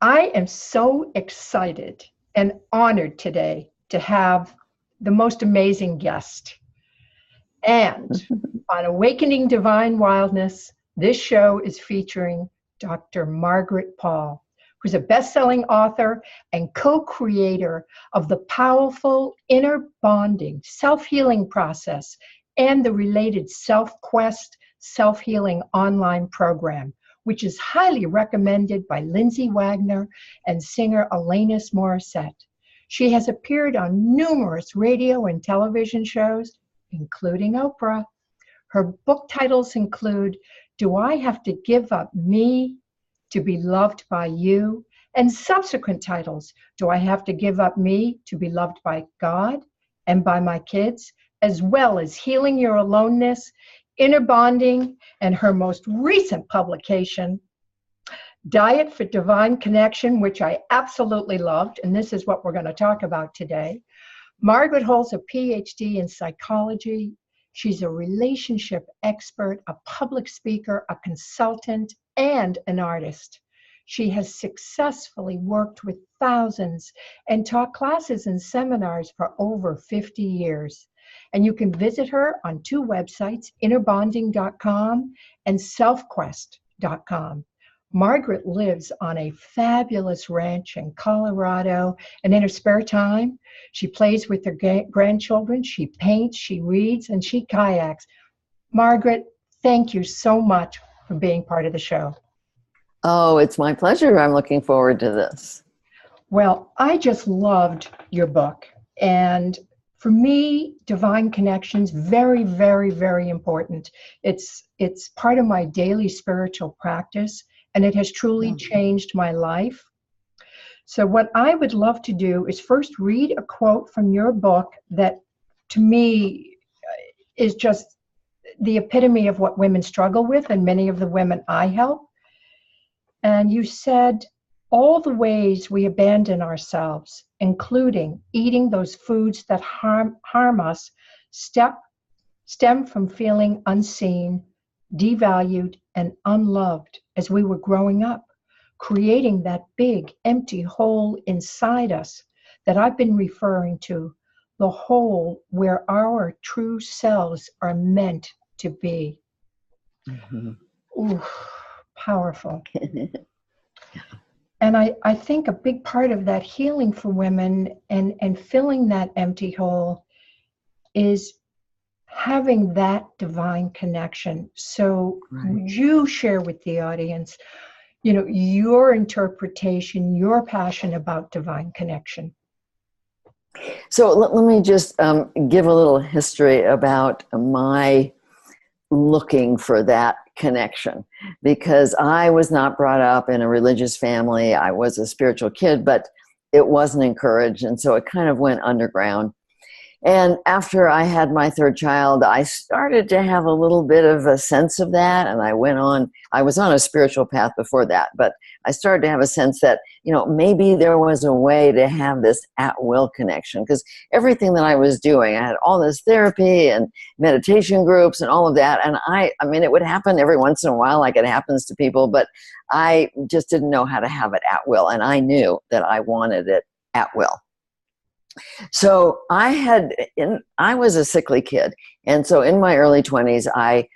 I am so excited and honored today to have the most amazing guest. And on Awakening Divine Wildness, this show is featuring Dr. Margaret Paul, who's a best-selling author and co-creator of the powerful inner bonding, self-healing process, and the related Self-Quest self-healing online program, which is highly recommended by Lindsay Wagner and singer Alanis Morissette. She has appeared on numerous radio and television shows, including Oprah. Her book titles include Do I Have to Give Up Me to Be Loved by You? And subsequent titles, Do I Have to Give Up Me to Be Loved by God and by my kids? As well as Healing Your Aloneness, Inner Bonding, and her most recent publication, Diet for Divine Connection, which I absolutely loved, and this is what we're going to talk about today. Margaret holds a PhD in psychology. She's a relationship expert, a public speaker, a consultant, and an artist. She has successfully worked with thousands and taught classes and seminars for over 50 years. And you can visit her on two websites, innerbonding.com and selfquest.com. Margaret lives on a fabulous ranch in Colorado, and in her spare time, she plays with her grandchildren, she paints, she reads, and she kayaks. Margaret, thank you so much for being part of the show. Oh, it's my pleasure. I'm looking forward to this. Well, I just loved your book, and for me, divine connections, very, very, very important. It's part of my daily spiritual practice, and it has truly changed my life. So what I would love to do is first read a quote from your book that, to me, is just the epitome of what women struggle with, and many of the women I help. And you said, all the ways we abandon ourselves, including eating those foods that harm us, stem from feeling unseen, devalued, and unloved as we were growing up, creating that big empty hole inside us that I've been referring to, the hole where our true selves are meant to be. Mm-hmm. Ooh, powerful. And I think a big part of that healing for women and filling that empty hole is having that divine connection. So would you share with the audience, your interpretation, your passion about divine connection? So let me just give a little history about my looking for that connection, because I was not brought up in a religious family. I was a spiritual kid, but it wasn't encouraged, and so it kind of went underground. And after I had my third child, I started to have a little bit of a sense of that, and I was on a spiritual path before that, but I started to have a sense that, maybe there was a way to have this at-will connection, because everything that I was doing, I had all this therapy and meditation groups and all of that, and I mean, it would happen every once in a while, like it happens to people, but I just didn't know how to have it at will, and I knew that I wanted it at will. So I was a sickly kid, and so in my early 20s, I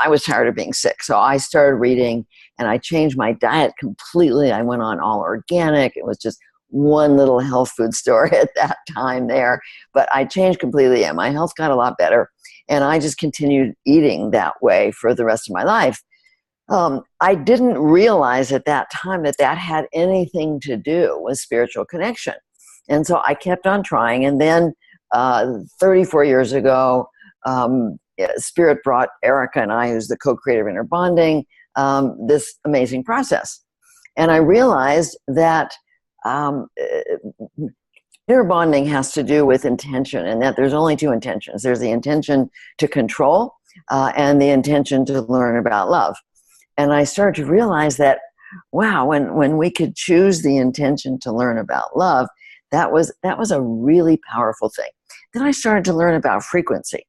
was tired of being sick. So I started reading, and I changed my diet completely. I went on all organic. It was just one little health food store at that time there, but I changed completely, and my health got a lot better, and I just continued eating that way for the rest of my life. I didn't realize at that time that had anything to do with spiritual connection. And so I kept on trying. And then 34 years ago, Spirit brought Erica and I, who's the co-creator of Inner Bonding, this amazing process. And I realized that inner bonding has to do with intention, and that there's only two intentions. There's the intention to control and the intention to learn about love. And I started to realize that, wow, when we could choose the intention to learn about love, that was a really powerful thing. Then I started to learn about frequency.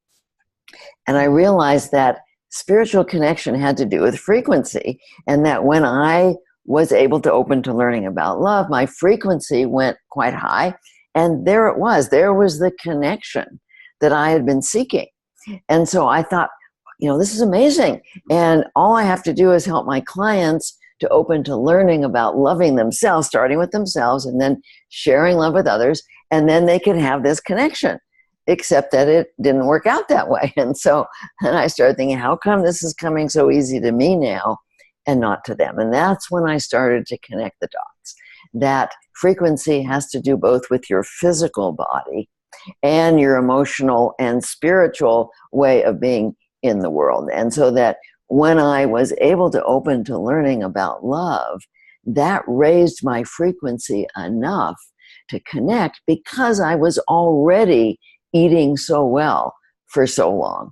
And I realized that spiritual connection had to do with frequency, and that when I was able to open to learning about love, my frequency went quite high. And there it was. There was the connection that I had been seeking. And so I thought, this is amazing. And all I have to do is help my clients to open to learning about loving themselves, starting with themselves, and then sharing love with others. And then they can have this connection, except that it didn't work out that way. And so then I started thinking, how come this is coming so easy to me now and not to them? And that's when I started to connect the dots. That frequency has to do both with your physical body and your emotional and spiritual way of being in the world. And so that when I was able to open to learning about love, that raised my frequency enough to connect, because I was already eating so well for so long.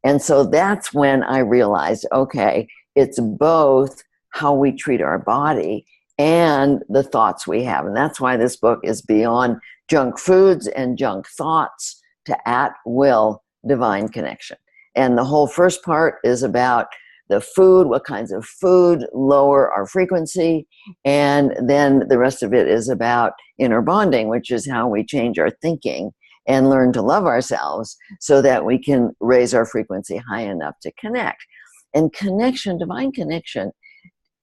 And so that's when I realized, okay, it's both how we treat our body and the thoughts we have. And that's why this book is beyond junk foods and junk thoughts to at will divine connection. And the whole first part is about the food, what kinds of food lower our frequency. And then the rest of it is about inner bonding, which is how we change our thinking and learn to love ourselves so that we can raise our frequency high enough to connect. And connection, divine connection,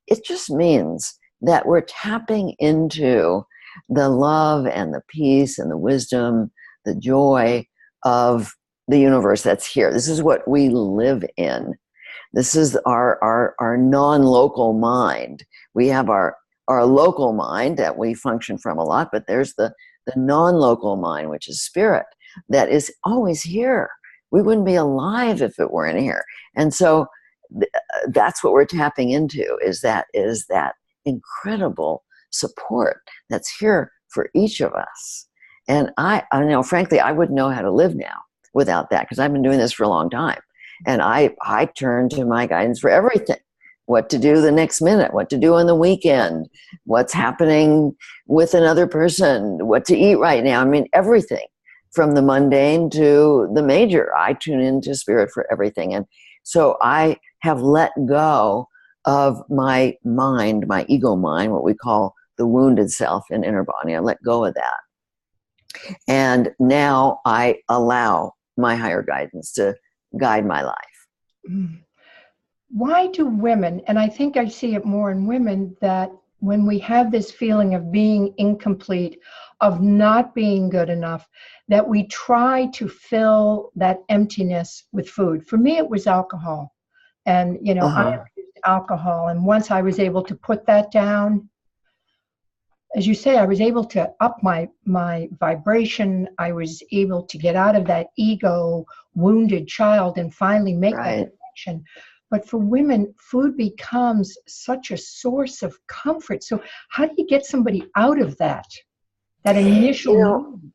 it just means that we're tapping into the love and the peace and the wisdom, the joy of the universe that's here. This is what we live in. This is our non-local mind. We have our local mind that we function from a lot, but there's the non-local mind, which is spirit, that is always here. We wouldn't be alive if it weren't here. And so that's what we're tapping into, is that incredible support that's here for each of us. And I know, frankly, I wouldn't know how to live now without that, because I've been doing this for a long time. And I turn to my guidance for everything. What to do the next minute, what to do on the weekend, what's happening with another person, what to eat right now. I mean, everything from the mundane to the major. I tune into spirit for everything. And so I have let go of my mind, my ego mind, what we call the wounded self and inner body. I let go of that. And now I allow my higher guidance to guide my life. Why do women, and I think I see it more in women, that when we have this feeling of being incomplete, of not being good enough, that we try to fill that emptiness with food? For me, it was alcohol. And, I abused alcohol. And once I was able to put that down, as you say, I was able to up my vibration. I was able to get out of that ego wounded child and finally make that connection. But for women, food becomes such a source of comfort. So how do you get somebody out of that initial need?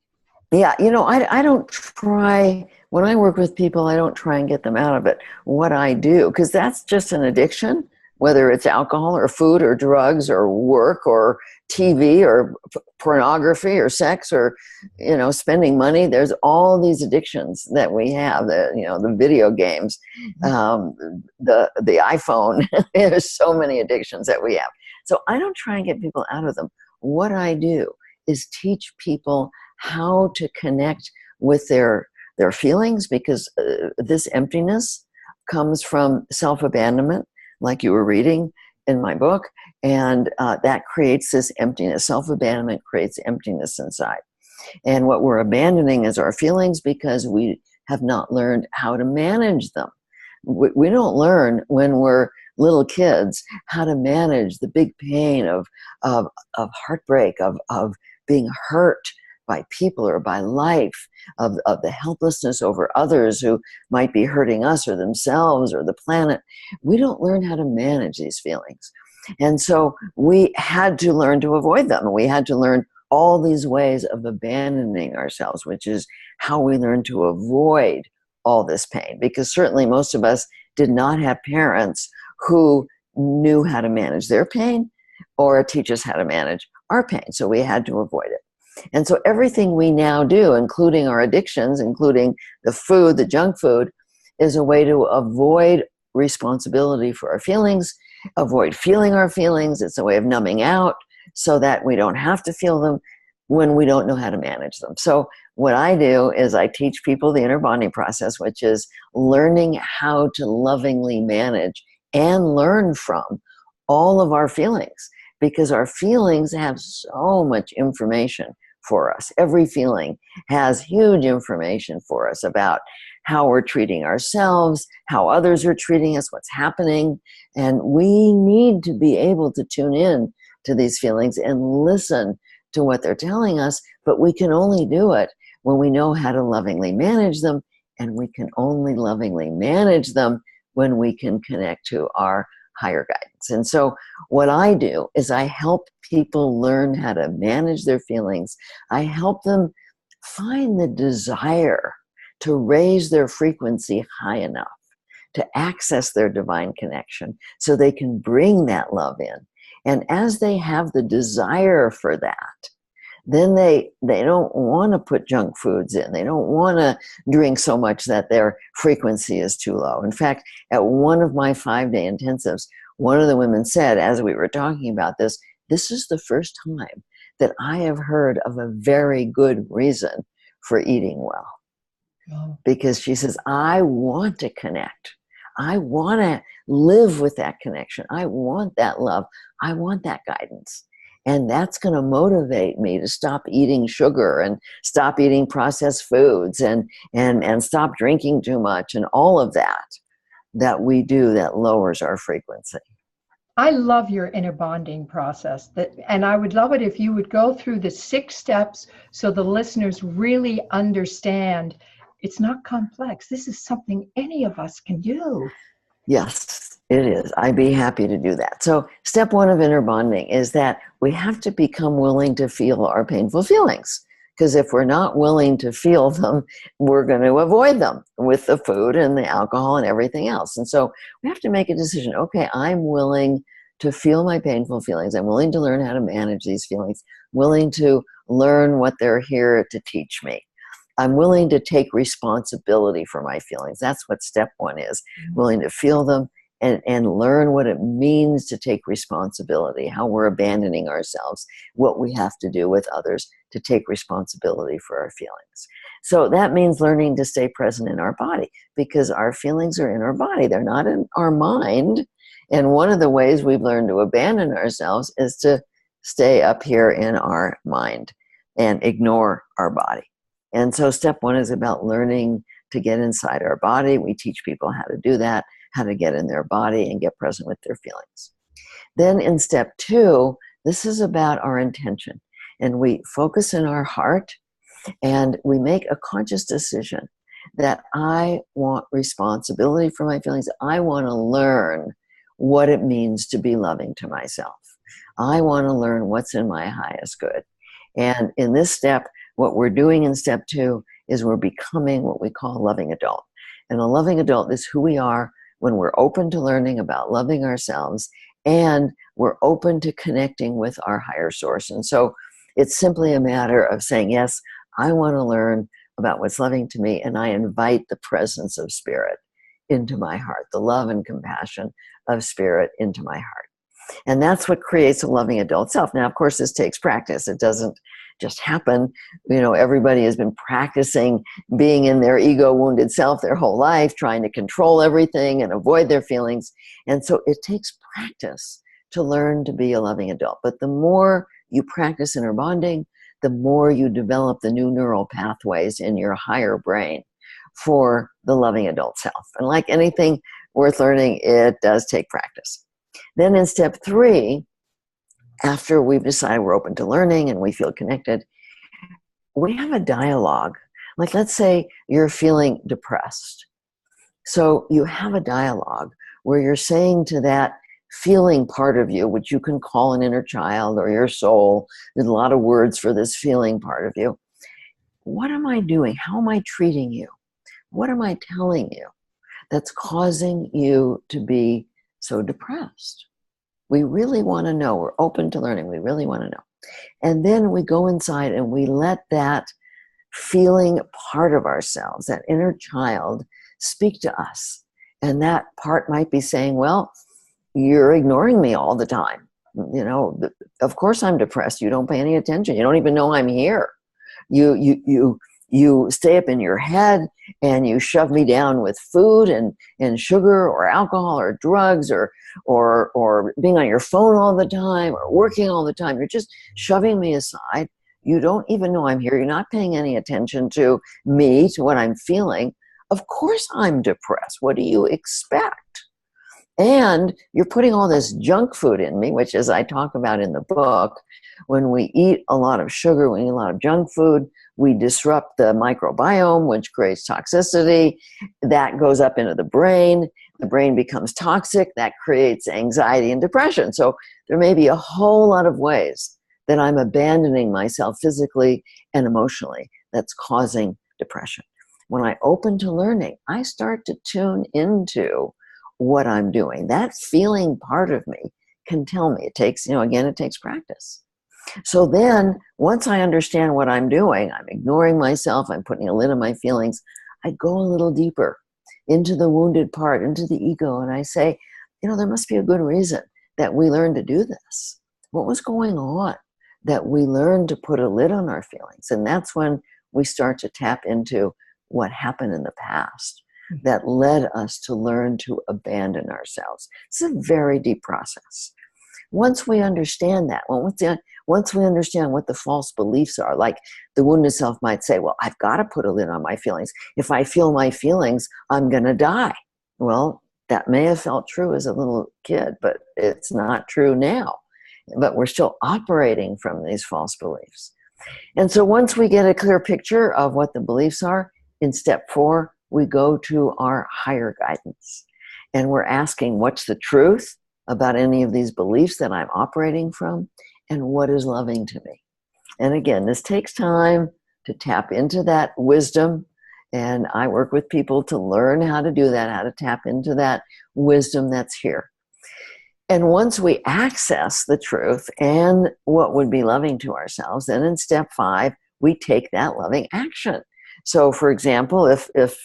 Yeah, I don't try, when I work with people, I don't try and get them out of it. What I do, because that's just an addiction, whether it's alcohol or food or drugs or work or TV or pornography or sex or, spending money. There's all these addictions that we have, the video games, the iPhone. There's so many addictions that we have. So I don't try and get people out of them. What I do is teach people how to connect with their feelings, because this emptiness comes from self-abandonment, like you were reading in my book, and that creates this emptiness. Self-abandonment creates emptiness inside. And what we're abandoning is our feelings, because we have not learned how to manage them. We don't learn when we're little kids how to manage the big pain of heartbreak, of being hurt by people or by life, of the helplessness over others who might be hurting us or themselves or the planet. We don't learn how to manage these feelings. And so we had to learn to avoid them. We had to learn all these ways of abandoning ourselves, which is how we learn to avoid all this pain. Because certainly most of us did not have parents who knew how to manage their pain or teach us how to manage our pain. So we had to avoid it. And so everything we now do, including our addictions, including the food, the junk food, is a way to avoid responsibility for our feelings avoid feeling our feelings. It's a way of numbing out so that we don't have to feel them when we don't know how to manage them. So what I do is I teach people the inner bonding process, which is learning how to lovingly manage and learn from all of our feelings, because our feelings have so much information for us. Every feeling has huge information for us about how we're treating ourselves, how others are treating us, what's happening. And we need to be able to tune in to these feelings and listen to what they're telling us, but we can only do it when we know how to lovingly manage them, and we can only lovingly manage them when we can connect to our higher guidance. And so what I do is I help people learn how to manage their feelings. I help them find the desire to raise their frequency high enough to access their divine connection so they can bring that love in. And as they have the desire for that, then they don't want to put junk foods in. They don't want to drink so much that their frequency is too low. In fact, at one of my 5-day intensives, one of the women said, as we were talking about this is the first time that I have heard of a very good reason for eating well. Oh. Because she says, I want to connect. I want to live with that connection. I want that love. I want that guidance. And that's going to motivate me to stop eating sugar and stop eating processed foods and stop drinking too much and all of that we do that lowers our frequency. I love your inner bonding process, and I would love it if you would go through the 6 steps so the listeners really understand it's not complex. This is something any of us can do. Yes, it is. I'd be happy to do that. So step 1 of inner bonding is that we have to become willing to feel our painful feelings. Because if we're not willing to feel them, we're going to avoid them with the food and the alcohol and everything else. And so we have to make a decision. Okay, I'm willing to feel my painful feelings. I'm willing to learn how to manage these feelings, willing to learn what they're here to teach me. I'm willing to take responsibility for my feelings. That's what step 1 is, willing to feel them and learn what it means to take responsibility, how we're abandoning ourselves, what we have to do with others to take responsibility for our feelings. So that means learning to stay present in our body, because our feelings are in our body. They're not in our mind. And one of the ways we've learned to abandon ourselves is to stay up here in our mind and ignore our body. And so step 1 is about learning to get inside our body. We teach people how to do that, how to get in their body and get present with their feelings. Then in step 2, this is about our intention. And we focus in our heart and we make a conscious decision that I want responsibility for my feelings. I want to learn what it means to be loving to myself. I want to learn what's in my highest good. And in this step, what we're doing in step 2 is we're becoming what we call a loving adult. And a loving adult is who we are when we're open to learning about loving ourselves and we're open to connecting with our higher source. And so it's simply a matter of saying, yes, I want to learn about what's loving to me, and I invite the presence of spirit into my heart, the love and compassion of spirit into my heart. And that's what creates a loving adult self. Now, of course, this takes practice. It doesn't just happen. You know, everybody has been practicing being in their ego-wounded self their whole life, trying to control everything and avoid their feelings. And so it takes practice to learn to be a loving adult. But the more you practice inner bonding, the more you develop the new neural pathways in your higher brain for the loving adult self. And like anything worth learning, it does take practice. Then in step 3, after we've decided we're open to learning and we feel connected, we have a dialogue. Like, let's say you're feeling depressed. So you have a dialogue where you're saying to that feeling part of you, which you can call an inner child or your soul, there's a lot of words for this feeling part of you. What am I doing? How am I treating you? What am I telling you that's causing you to be so depressed? We really want to know. We're open to learning. We really want to know. And then we go inside and we let that feeling part of ourselves, that inner child, speak to us. And that part might be saying, well, you're ignoring me all the time. You know, of course I'm depressed. You don't pay any attention. You don't even know I'm here. You stay up in your head and you shove me down with food and sugar or alcohol or drugs or being on your phone all the time or working all the time. You're just shoving me aside. You don't even know I'm here. You're not paying any attention to me, to what I'm feeling. Of course I'm depressed. What do you expect? And you're putting all this junk food in me, which, as I talk about in the book, when we eat a lot of sugar, we eat a lot of junk food, we disrupt the microbiome, which creates toxicity. That goes up into the brain. The brain becomes toxic. That creates anxiety and depression. So there may be a whole lot of ways that I'm abandoning myself physically and emotionally that's causing depression. When I open to learning, I start to tune into what I'm doing. That feeling part of me can tell me. It takes, again, it takes practice. So then once I understand what I'm doing, I'm ignoring myself, I'm putting a lid on my feelings, I go a little deeper into the wounded part, into the ego, and I say, there must be a good reason that we learned to do this. What was going on that we learned to put a lid on our feelings? And that's when we start to tap into what happened in the past that led us to learn to abandon ourselves. It's a very deep process. Once we understand that, once we understand what the false beliefs are, like the wounded self might say, well, I've got to put a lid on my feelings. If I feel my feelings, I'm going to die. Well, that may have felt true as a little kid, but it's not true now. But we're still operating from these false beliefs. And so once we get a clear picture of what the beliefs are, in step 4, we go to our higher guidance. And we're asking, what's the truth about any of these beliefs that I'm operating from? And what is loving to me? And again, this takes time to tap into that wisdom. And I work with people to learn how to do that, how to tap into that wisdom that's here. And once we access the truth and what would be loving to ourselves, then in step 5, we take that loving action. So for example, if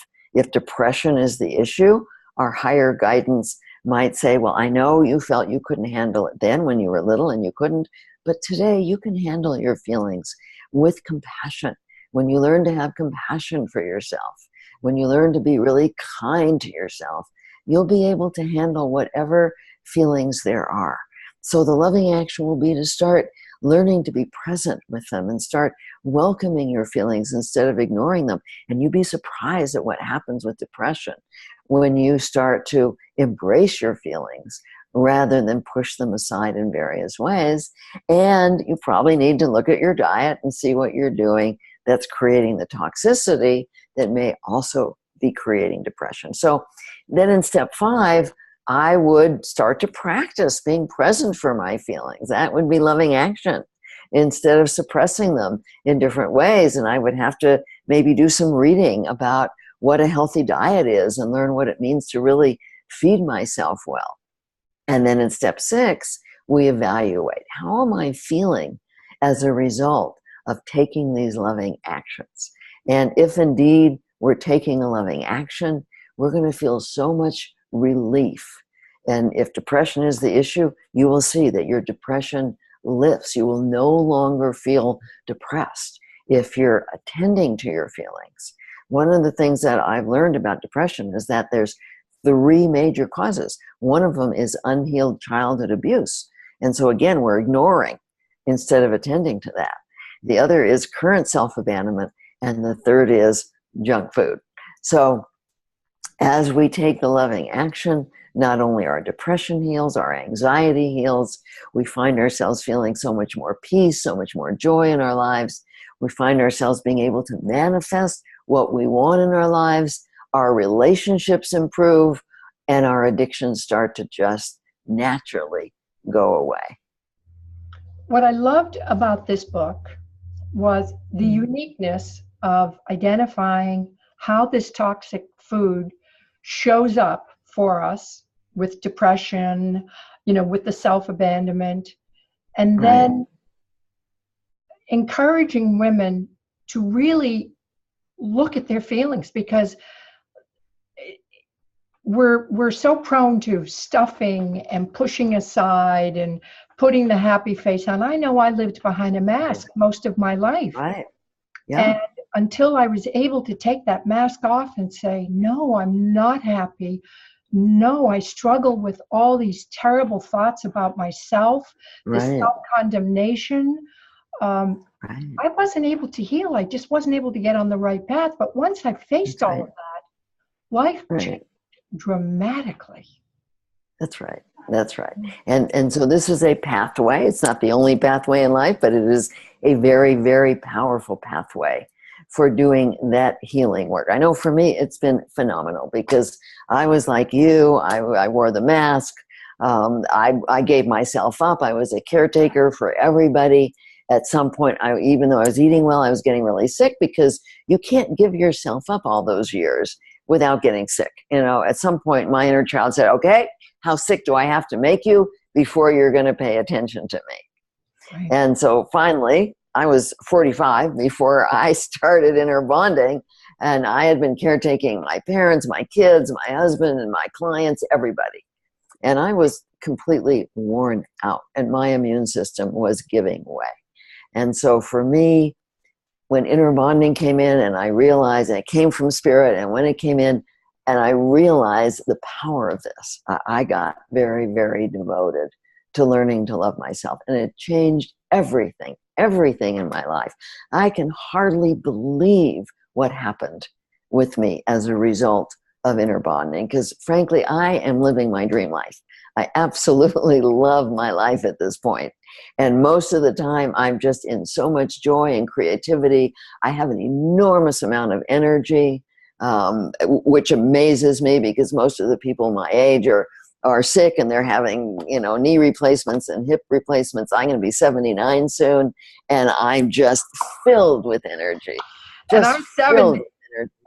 depression is the issue, our higher guidance might say, well, I know you felt you couldn't handle it then when you were little and you couldn't, but today you can handle your feelings with compassion. When you learn to have compassion for yourself, when you learn to be really kind to yourself, you'll be able to handle whatever feelings there are. So the loving action will be to start learning to be present with them and start welcoming your feelings instead of ignoring them. And you'd be surprised at what happens with depression when you start to embrace your feelings rather than push them aside in various ways. And you probably need to look at your diet and see what you're doing that's creating the toxicity that may also be creating depression. So then in step 5, I would start to practice being present for my feelings. That would be loving action instead of suppressing them in different ways. And I would have to maybe do some reading about what a healthy diet is and learn what it means to really feed myself well. And then in step 6, we evaluate, how am I feeling as a result of taking these loving actions? And if indeed we're taking a loving action, we're going to feel so much relief. And if depression is the issue, you will see that your depression lifts. You will no longer feel depressed if you're attending to your feelings. One of the things that I've learned about depression is that there's 3 major causes. One of them is unhealed childhood abuse. And so again, we're ignoring instead of attending to that. The other is current self-abandonment. And the third is junk food. So as we take the loving action, not only our depression heals, our anxiety heals, we find ourselves feeling so much more peace, so much more joy in our lives. We find ourselves being able to manifest what we want in our lives. Our relationships improve, and our addictions start to just naturally go away. What I loved about this book was the uniqueness of identifying how this toxic food shows up for us with depression, with the self-abandonment, and then encouraging women to really look at their feelings, because we're so prone to stuffing and pushing aside and putting the happy face on. I know I lived behind a mask most of my life. Right. Yeah. And until I was able to take that mask off and say, no, I'm not happy. No, I struggle with all these terrible thoughts about myself, this Right. self-condemnation. Right. I wasn't able to heal. I just wasn't able to get on the right path. But once I faced That's all right. of that, life Right. changed dramatically. That's right. That's right. And so this is a pathway. It's not the only pathway in life, but it is a very, very powerful pathway for doing that healing work. I know for me, it's been phenomenal because I was like you. I wore the mask. I gave myself up. I was a caretaker for everybody. At some point, even though I was eating well, I was getting really sick because you can't give yourself up all those years without getting sick. You know, at some point, my inner child said, okay, how sick do I have to make you before you're going to pay attention to me? Right. And so finally, I was 45 before I started inner bonding, and I had been caretaking my parents, my kids, my husband, and my clients, everybody. And I was completely worn out, and my immune system was giving way. And so for me, when inner bonding came in and I realized it came from spirit, and when it came in and I realized the power of this, I got very, very devoted to learning to love myself. And it changed everything in my life. I can hardly believe what happened with me as a result of inner bonding, because frankly, I am living my dream life. I absolutely love my life at this point. And most of the time, I'm just in so much joy and creativity. I have an enormous amount of energy, which amazes me because most of the people my age are sick and they're having, knee replacements and hip replacements. I'm going to be 79 soon, and I'm just filled with energy. And I'm 70,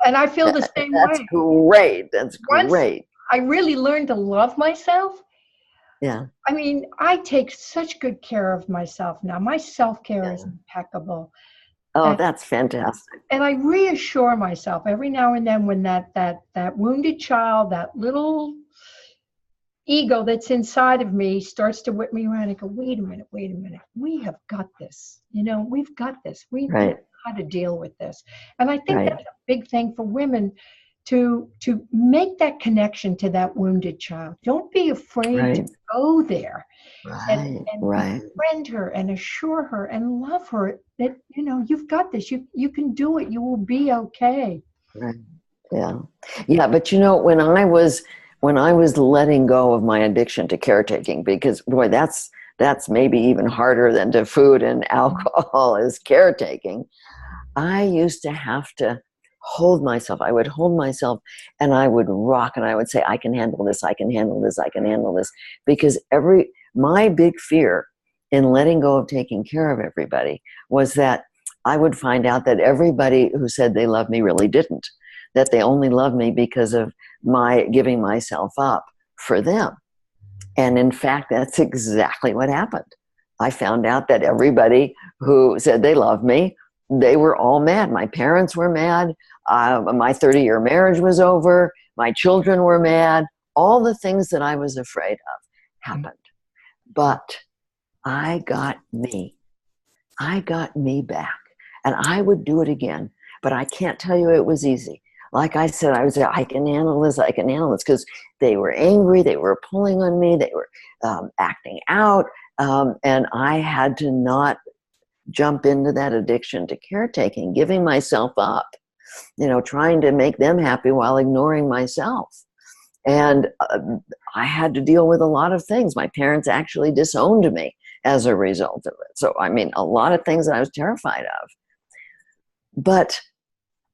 and I feel the same That's way. Great. That's Once great. I really learned to love myself. Yeah. I mean, I take such good care of myself now. My self-care is impeccable. Oh, that's fantastic. And I reassure myself every now and then when that wounded child, that little ego that's inside of me starts to whip me around and go, wait a minute. We have got this. We've got this. We know how to deal with this. And I think that's a big thing for women to make that connection to that wounded child. Don't be afraid to go there and befriend her and assure her and love her that, you've got this. You can do it. You will be okay. Right. Yeah. Yeah. But when I was letting go of my addiction to caretaking, because boy, that's maybe even harder than to food and alcohol is caretaking. I used to have to hold myself. I would hold myself and I would rock and I would say, I can handle this. I can handle this. I can handle this. Because my big fear in letting go of taking care of everybody was that I would find out that everybody who said they loved me really didn't, that they only loved me because of my giving myself up for them. And in fact, that's exactly what happened. I found out that everybody who said they loved me, they were all mad. My parents were mad. My 30-year marriage was over. My children were mad. All the things that I was afraid of happened. But I got me. I got me back. And I would do it again. But I can't tell you it was easy. Like I said, I would say, I can handle this, because they were angry, they were pulling on me, they were acting out, and I had to not jump into that addiction to caretaking, giving myself up, trying to make them happy while ignoring myself. And I had to deal with a lot of things. My parents actually disowned me as a result of it. So, a lot of things that I was terrified of. But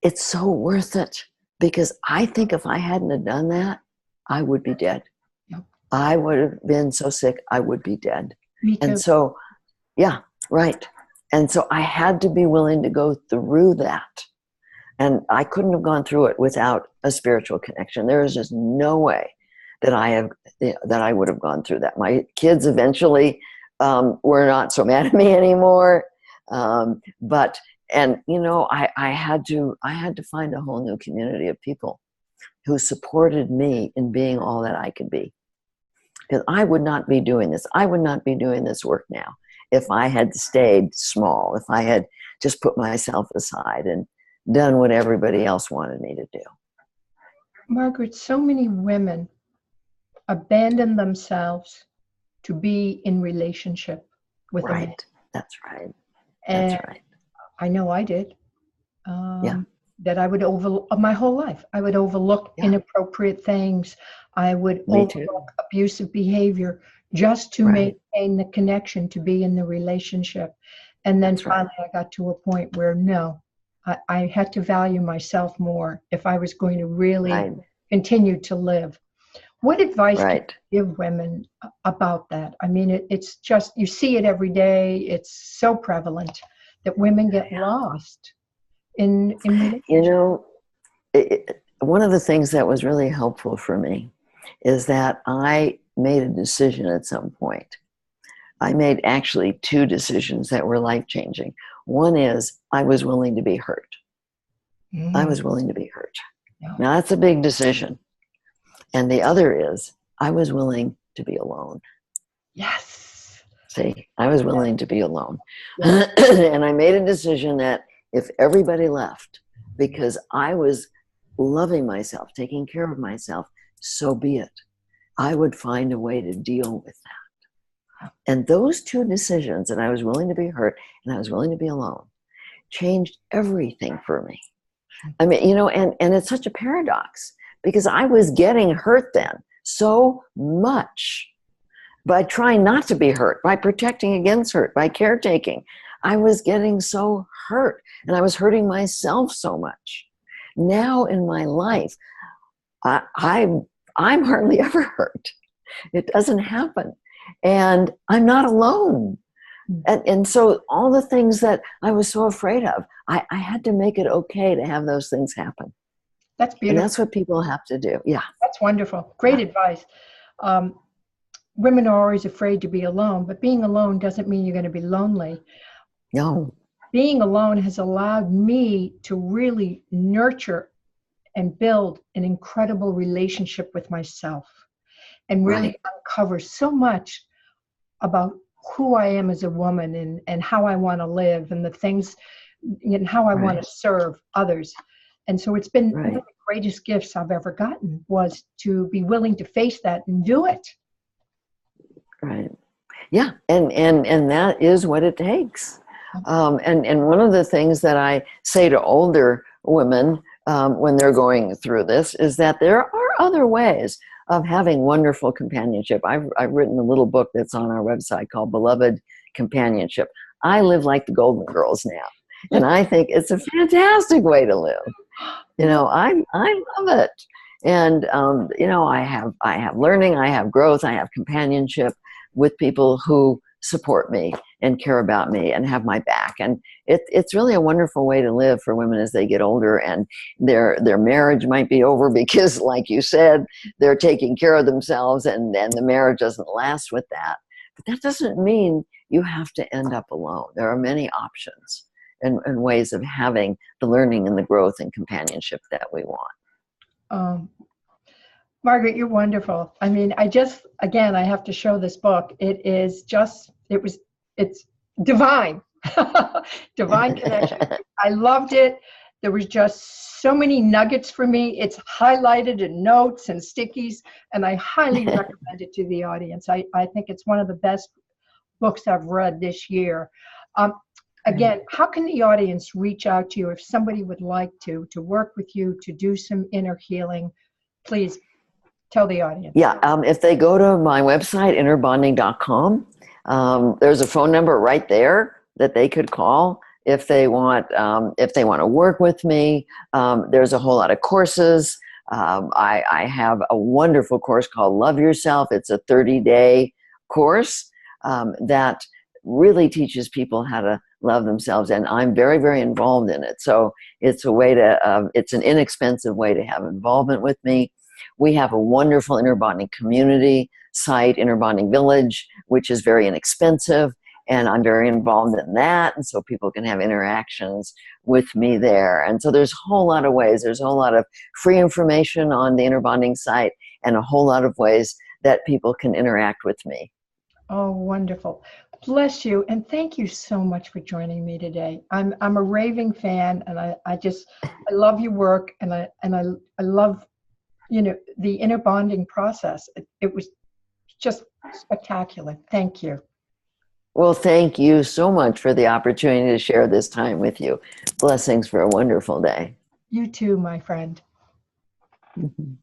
it's so worth it, because I think if I hadn't have done that, I would be dead. Yep. I would have been so sick, I would be dead. Me too. And so, and so I had to be willing to go through that. And I couldn't have gone through it without a spiritual connection. There is just no way that I would have gone through that. My kids eventually were not so mad at me anymore. I had to find a whole new community of people who supported me in being all that I could be. Because I would not be doing this. I would not be doing this work now if I had stayed small, if I had just put myself aside and done what everybody else wanted me to do. Margaret, so many women abandon themselves to be in relationship with a man. Right. That's right. And That's right. I know I did. Yeah. That I would overlook my whole life. I would overlook inappropriate things. I would overlook abusive behavior just to maintain the connection, to be in the relationship. And then finally I got to a point where no, I had to value myself more if I was going to really continue to live. What advice can you give women about that? I mean, it's just, you see it every day. It's so prevalent that women get lost in you know, one of the things that was really helpful for me is that I made a decision at some point. I made actually two decisions that were life-changing. One is I was willing to be hurt. I was willing to be hurt. Now that's a big decision. And the other is I was willing to be alone. Yes. See, I was willing to be alone. And I made a decision that if everybody left because I was loving myself, taking care of myself, so be it. I would find a way to deal with that. And those two decisions, that I was willing to be hurt and I was willing to be alone, changed everything for me. I mean, you know, and it's such a paradox because I was getting hurt then so much by trying not to be hurt, by protecting against hurt, by caretaking. I was getting so hurt and I was hurting myself so much. Now in my life, I'm hardly ever hurt. It doesn't happen. And I'm not alone. And so all the things that I was so afraid of, I had to make it okay to have those things happen. That's beautiful. And that's what people have to do. Yeah. That's wonderful. Great advice. Women are always afraid to be alone, but being alone doesn't mean you're going to be lonely. No. Being alone has allowed me to really nurture and build an incredible relationship with myself and really uncover so much about who I am as a woman and how I want to live and the things and how I want to serve others. And so it's been one of the greatest gifts I've ever gotten was to be willing to face that and do it. Right. Yeah. And that is what it takes. And one of the things that I say to older women when they're going through this is that there are other ways of having wonderful companionship. I've written a little book that's on our website called Beloved Companionship. I live like the Golden Girls now, and I think it's a fantastic way to live. You know, I love it. And you know, I have learning, I have growth, I have companionship with people who support me and care about me and have my back. And it's really a wonderful way to live for women as they get older and their marriage might be over because, like you said, they're taking care of themselves and the marriage doesn't last with that. But that doesn't mean you have to end up alone. There are many options and ways of having the learning and the growth and companionship that we want. Margaret, you're wonderful. I mean, again, I have to show this book. It's divine, divine connection. I loved it. There was just so many nuggets for me. It's highlighted in notes and stickies, and I highly recommend it to the audience. I think it's one of the best books I've read this year. Again, how can the audience reach out to you if somebody would like to work with you, to do some inner healing? Please tell the audience. Yeah, if they go to my website, innerbonding.com, there's a phone number right there that they could call if they want to work with me. There's a whole lot of courses. I have a wonderful course called Love Yourself. It's a 30-day course that really teaches people how to love themselves, and I'm very, very involved in it. So it's a way to, it's an inexpensive way to have involvement with me. We have a wonderful Inner Bonding community site, Inner Bonding Village, which is very inexpensive. and I'm very involved in that. And so people can have interactions with me there. And so there's a whole lot of ways. There's a whole lot of free information on the Inner Bonding site and a whole lot of ways that people can interact with me. Oh, wonderful. Bless you. And thank you so much for joining me today. I'm a raving fan, and I love your work, and I love, the inner bonding process. It was just spectacular. Thank you. Well, thank you so much for the opportunity to share this time with you. Blessings for a wonderful day. You too, my friend. Mm-hmm.